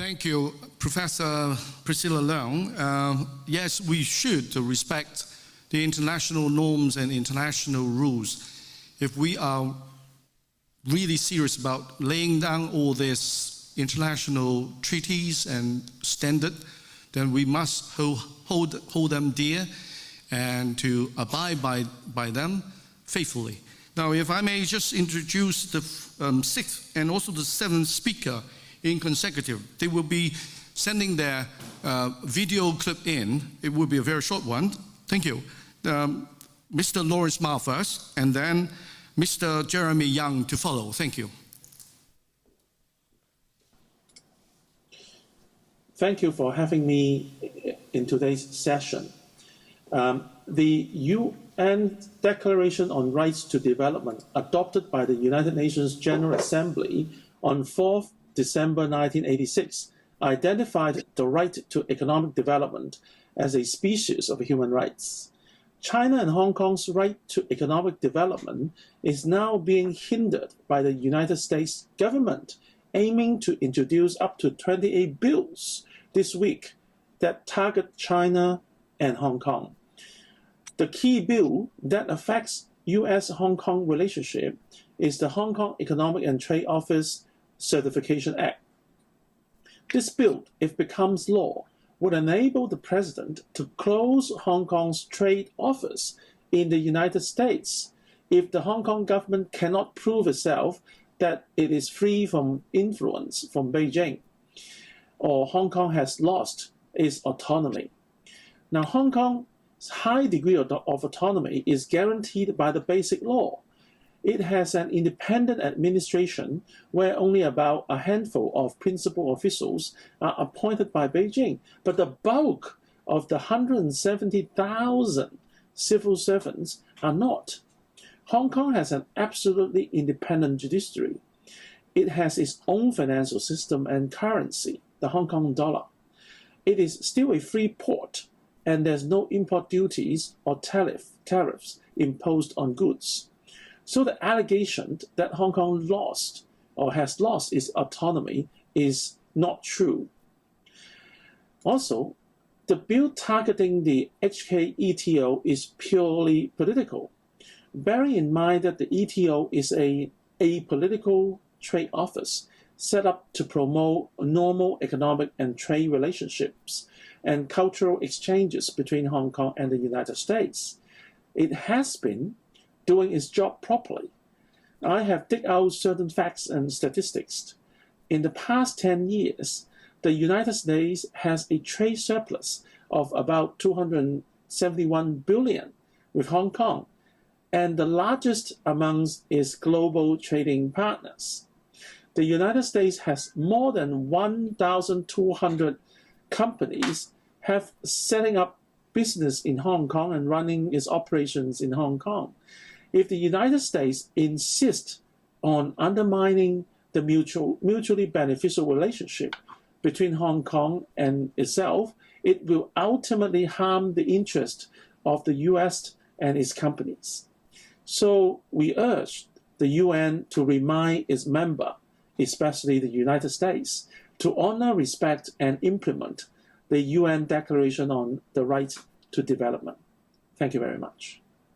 Thank you, Professor Priscilla Leung. Yes, we should respect the international norms and international rules. If we are really serious about laying down all these international treaties and standards, then we must hold them dear and to abide by them faithfully. Now, if I may just introduce the sixth and also the seventh speaker in consecutive. They will be sending their video clip in. It will be a very short one. Thank you. Mr. Lawrence Ma first, and then Mr. Jeremy Young to follow. Thank you. Thank you for having me in today's session. The UN Declaration on Rights to Development, adopted by the United Nations General Assembly on 4th December 1986, identified the right to economic development as a species of human rights. China and Hong Kong's right to economic development is now being hindered by the United States government, aiming to introduce up to 28 bills this week that target China and Hong Kong. The key bill that affects U.S.-Hong Kong relationship is the Hong Kong Economic and Trade Office Certification Act. This bill, if it becomes law, would enable the president to close Hong Kong's trade office in the United States if the Hong Kong government cannot prove itself that it is free from influence from Beijing, or Hong Kong has lost its autonomy. Now, Hong Kong's high degree of autonomy is guaranteed by the Basic Law. It has an independent administration where only about a handful of principal officials are appointed by Beijing, but the bulk of the 170,000 civil servants are not. Hong Kong has an absolutely independent judiciary. It has its own financial system and currency, the Hong Kong dollar. It is still a free port, and there's no import duties or tariffs imposed on goods. So the allegation that Hong Kong lost or has lost its autonomy is not true. Also, the bill targeting the HKETO is purely political. Bearing in mind that the ETO is a apolitical trade office set up to promote normal economic and trade relationships and cultural exchanges between Hong Kong and the United States. It has been doing its job properly. I have dig out certain facts and statistics. In the past 10 years, the United States has a trade surplus of about $271 billion with Hong Kong, and the largest amongst its global trading partners. The United States has more than 1,200 companies have setting up business in Hong Kong and running its operations in Hong Kong. If the United States insists on undermining the mutually beneficial relationship between Hong Kong and itself, it will ultimately harm the interest of the U.S. and its companies. So we urge the UN to remind its member, especially the United States, to honor, respect, and implement the UN Declaration on the Right to Development. Thank you very much.